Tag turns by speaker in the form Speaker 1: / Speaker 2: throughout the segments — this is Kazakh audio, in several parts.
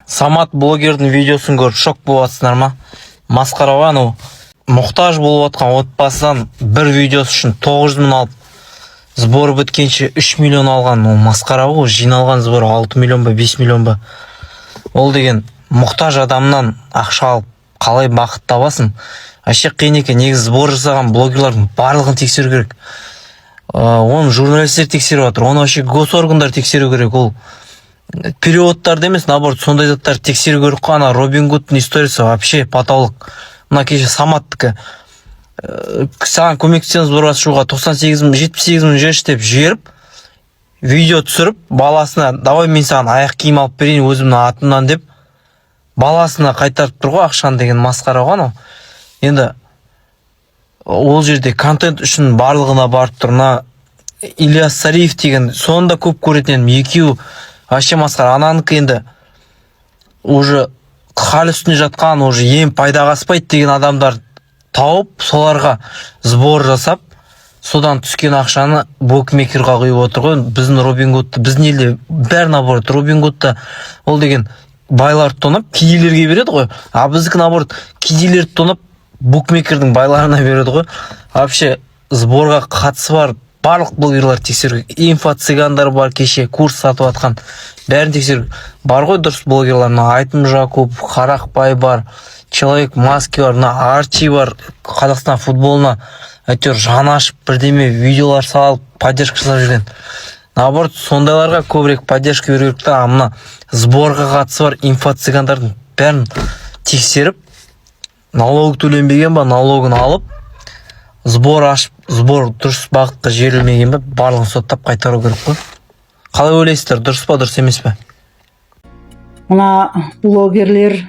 Speaker 1: Самат блогердің видеосын көріп шок боласыңдар ма? Масқара анау мұқтаж болып отқан отбасыдан бір видеосы үшін 900 мың алып, сбор біткенше 3 миллион алған. Ол масқара ғой, жиналған сбор 6 миллион ба, 5 миллион ба. Ол деген мұқтаж адамнан ақша алып, қалай бақыт табасың? Әше қиын екен. Негізі сбор жасаған блогерлардың барлығын тексеру керек. Оны журналистер тексеріп отыр, оны вообще госоргандар тексеру керек. Ол переводтарды емес, наоборот, сондай заттар тексеру керек қой. Ана Робин Гудтың историясы вообще патаулық. Мына кеше Саматтікі саған көмектесеміз сбор ашуға 98 мың, 78 мың жеш деп жіберіп, видео түсіріп, баласына давай мен саған аяқ киім алып берейін өзімнің атымнан деп, баласына қайтарып тұр ғой ақшаны. Деген масқара ғой анау. Енді ол жерде контент үшін барлығына барып тұрна. Ильяс Сариев деген сонда көп көретін едім. Екеуі вообще масқара. Ананікі енді уже хал үстіне жатқан, уже ем пайдаға аспайды деген адамдар тауып, соларға сбор жасап, содан түскен ақшаны букмекерға құйып отыр ғой. Біздің Робин Гудты, біздің елде бәрі наоборот. Робин Гудты ол деген байларды тонап кедейлерге береді ғой. А біздікі наоборот, кедейлерді тонап букмекердің байларына береді ғой. Вообще сборға қатысы бар барлық блогерлар тексеру. Инфо-цыгандар бар, кеше курс сатып атқан. Бәрін тексеру. Бар ғой дұрыс блогерлар. Айтым Жакуб, Қарақбай бар, Человек Маски бар, Арчи бар, Қазақстан футболына әйтеуір жаны ашып бірдеме видеолар салып, поддержка жасап жүрген. Наоборот, сондайларға көбірек поддержка беру керек та. Мына сборға қатысы бар инфо-цыгандардың бәрін тексеріп, налог төленбеген ба, налогын алып, сбор ашып, сбор дұрыс бағытқа жіберілмеген ба, барлығын соттап қайтару керек қой. Қалай ойлайсыздар, дұрыс па, дұрыс емес пе?
Speaker 2: Мына блогерлер,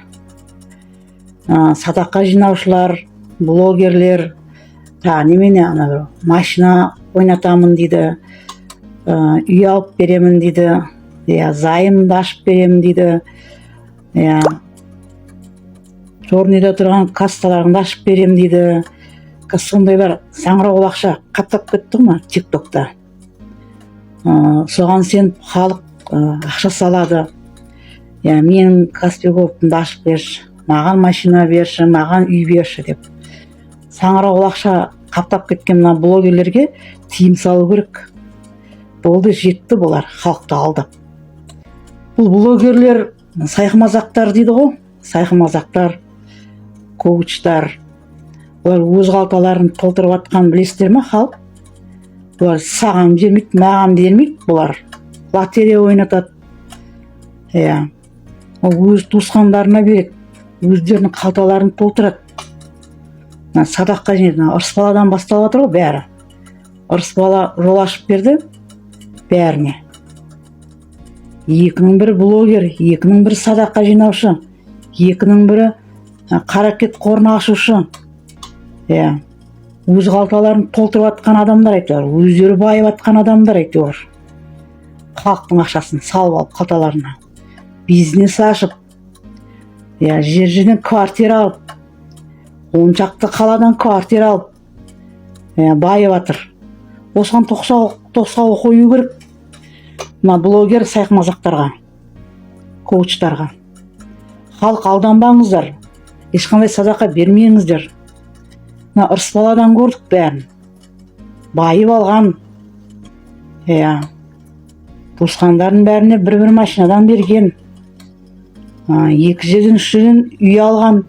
Speaker 2: садақа жинаушылар, блогерлер, немене ана машина ойнатамын дейді, үй алып беремін дейді, зайымды ашып беремін дейді, Жорнеде тұрған кассаларыңды ашып беремін дейді. Сондайлар саңырауқұлақ ақша қаптап кетті ма тиктокта. Соған сен халық ақша салады. Мен Каспий Голд'ымды ашып берші, маған машина берші, маған үй берші деп. Саңырауқұлақ ақша қаптап кеткен мына блогерлерге тиым салу керек. Болды, жетті болар халықты алдап. Бұл блогерлер сайқымазақтар дейді ғой. Сайқымазақтар, коучтар. Олар өз қалталарын толтырып атқан білесіздер ме халық? Олар саған бермейді, маған бермейді. Олар лотерея ойнатады. Өз туысқандарына береді. Өздерінің қалталарын толтырады. Садаққа жинайды. Ырыс баладан басталып отыр ғой бәрі. Ырыс бала жол ашып берді бәріне. 2-ның бірі блогер, 2-ның бірі садаққа жинаушы, 2-ның бірі қаракет қорын ашушы. Өз қалталарын толтырып атқан адамдар айтылар. Өздері байып атқан адамдар айтылар. Халықтың ақшасын салып алып қалталарына. Бизнес ашып, жерден квартира алып, 10 шақты қаладан квартира алып, байып атыр. Осыған тоқсау қою керек. Мына блогер сайқымазақтарға, коучтарға. Халық алданбаңыздар. Ешқандай садақа бермеңіздер. Мына ырыс баладан көрдік бәрін. Байып алған. Туысқандардың бәріне бір машинадан берген. 2 жерден 3 жерден үй алған.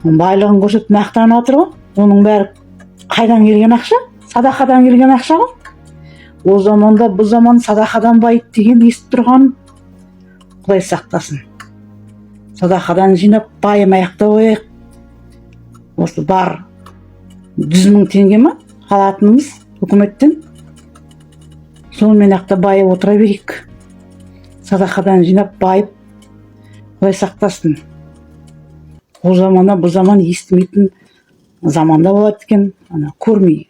Speaker 2: Байлығын көрсетіп мақтанып отыр ғой. Оның бәрі қайдан келген ақша? Садақадан келген ақша ғой. О заманда бұл заман садақадан байып деген естіп тұрған. Құдай сақтасын. Садақадан жинап байым аяқта қояйық. Осы бар 100 мың теңге ма алатынымыз үкіметтен. Сонымен аяқта байып отыра берейік. Садақадан жинап байып Құдай сақтасын. О заманда бұл заман естімейтін заманда болады екен. Көрмей.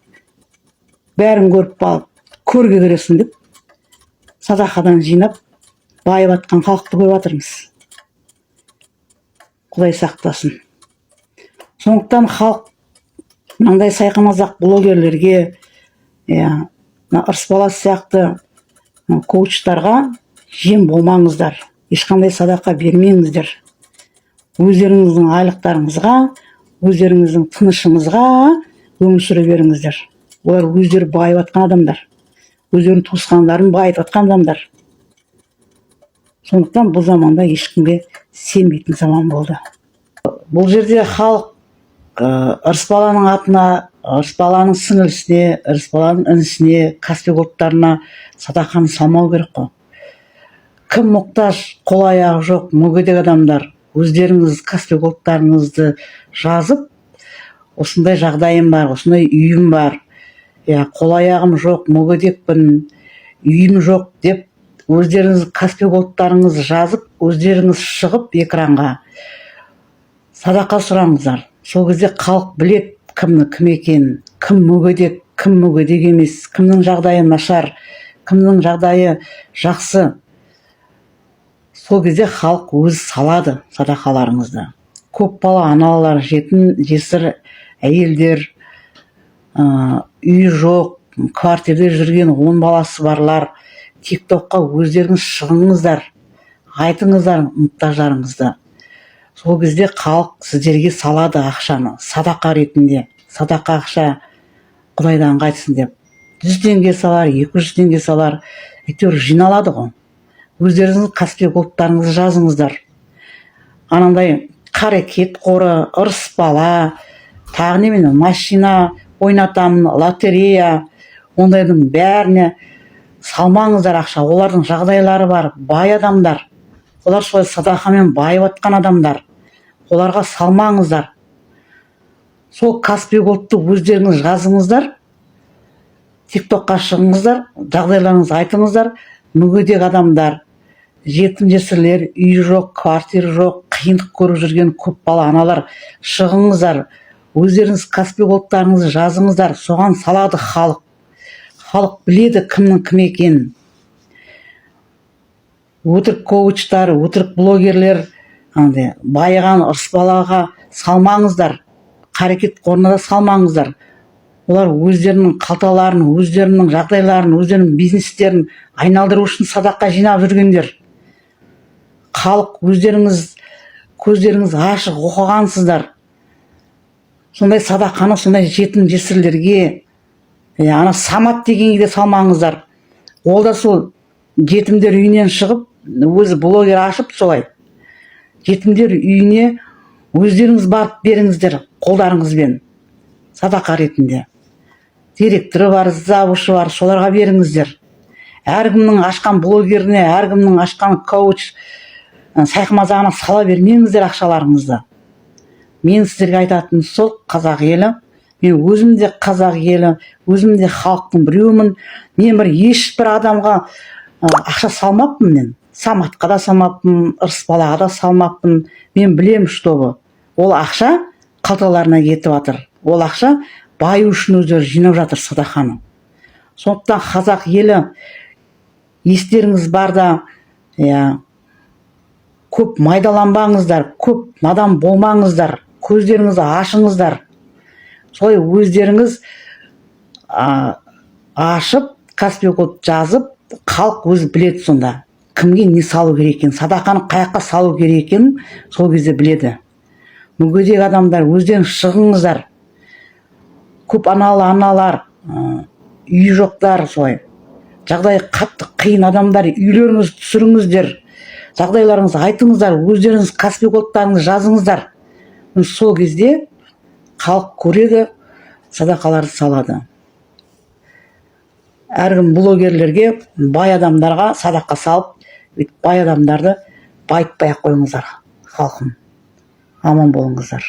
Speaker 2: Бәрін көріп балып, көрге кіресін деп, садақадан жинап, байып атқан халықты көріп атырмыз. Құдай сақтасын. Сондықтан халық мынандай сайқымазақ блогерлерге, ырыс баласы сияқты коучтарға жем болмаңыздар. ешқандай садақа бермеңіздер. Өздеріңіздің айлықтарыңызға, өздеріңіздің тынышыңызға өмір сүре беріңіздер. Олар өздері байып жатқан адамдар. Өздерінің туысқандарын байытып жатқан адамдар. Сондықтан бұл заманда ешкімге сенбейтін заман болды. Бұл жерде халық ырысбаланың атына, ырысбаланың сіңілісіне, ырысбаланың інісіне, Каспий голдтарына садақаны салмау керек қой. Кім мұқтаж, қол аяғы жоқ, мүгедек адамдар, өздеріңіз Каспий голдтарыңызды жазып, осындай жағдайым бар, осындай үйім бар, қол аяғым жоқ, мүгедекпін, үйім жоқ деп, өздеріңіз Каспий голдтарыңызды жазып, өздеріңіз шығып экранға садақа сұраңыздар. Сол кезде халық білет кімнің кім екенін, кім мүгедек, кім мүгедек емес, кімнің жағдайы нашар, кімнің жағдайы жақсы. Сол кезде халық өзі салады садақаларыңызды. Көп бала аналар, жетім жесір әйелдер, үйі жоқ, квартирада жүрген 10 баласы барлар, тиктокқа өздеріңіз шығыңыздар, айтыңыздар мұқтаждарыңызды. Сол кезде халық сіздерге салады ақшаны, садақа ретінде, садақа ақша Құдайдан қайтсын деп. 100 теңге салар, 200 теңге салар, әйтеуір жиналады ғой. Өздеріңіз Каспий голдтарыңызды жазыңыздар. Анандай қарекет қоры, ырысбала, тағы немене, машина ойнатамын, лотерея, ондайдың бәріне салмаңыздар ақша. Олардың жағдайлары бар, бай адамдар. Олар солай садақамен байып жатқан адамдар. Оларға салмаңыздар. Сол Каспий голдты өздеріңіз жазыңыздар. Тиктокқа шығыңыздар, жағдайларыңызды айтыңыздар. Мүгедек адамдар, жетім жесірлер, үй жоқ, квартира жоқ, қиындық көріп жүрген көп бала аналар, шығыңыздар. Өздеріңіз Каспий голдтарыңызды жазыңыздар. Соған салады халық. Халық біледі кімнің кім екенін. Өтірік коучтар, өтірік блогерлер, байыған ырысбалаға салмаңыздар. Қарекет қорына да салмаңыздар. Олар өздерінің қалталарын, өздерінің жағдайларын, өздерінің бизнестерін айналдыру үшін садақа жинап жүргендер. Халық өздеріңіз көздеріңіз ашық оқығансыздар. Сондай садақаны сондай жетім жесірлерге, ана Самат дегенге де салмаңыздар. Ол да сол жетімдер үйінен шығып, өзі блогер ашып солай. Жетімдер үйіне өздеріңіз барып беріңіздер қолдарыңызбен, садақа ретінде. Директоры бар, завушы бар, соларға беріңіздер. Әркімнің ашқан блогеріне, әркімнің ашқан коуч сайқымазағына сала бермеңіздер ақшаларыңызды. Мен сіздерге айтатыным сол, қазақ елі, мен өзім де қазақ елі, өзім де халықтың біреуімін. Мен ешбір адамға ақша салмаппын мен. Саматқа да салмаппын, ырысбалаға да салмаппын. Мен білем, что ол ақша қалталарына кетіп жатыр. Ол ақша баю үшін өздері жинап жатыр садақаны. Сондықтан қазақ елі, естеріңіз барда, көп майдаланбаңыздар, көп надан болмаңыздар, көздеріңізді ашыңыздар. Солай өздеріңіз ашып, Каспий голд жазып, халық өзі біледі сонда. Кімге не салу керек екен, садақаны қаяққа салу керек екен, сол кезде біледі. Мүгедек адамдар, өздеріңіз шығыңыздар. Көп аналар, үй жоқтар, солай. Жағдай қатты қиын адамдар, үйлеріңізді түсіріңіздер. Жағдайларыңызды айтыңыздар, өздеріңіз Каспий голдтарыңызды жазыңыздар. Сол кезде халық көреді, садақаларды салады. Әркім блогерлерге, бай адамдарға садақа салып, бай адамдарды байытпай ақ қойыңыздар, халқым. Аман болыңыздар.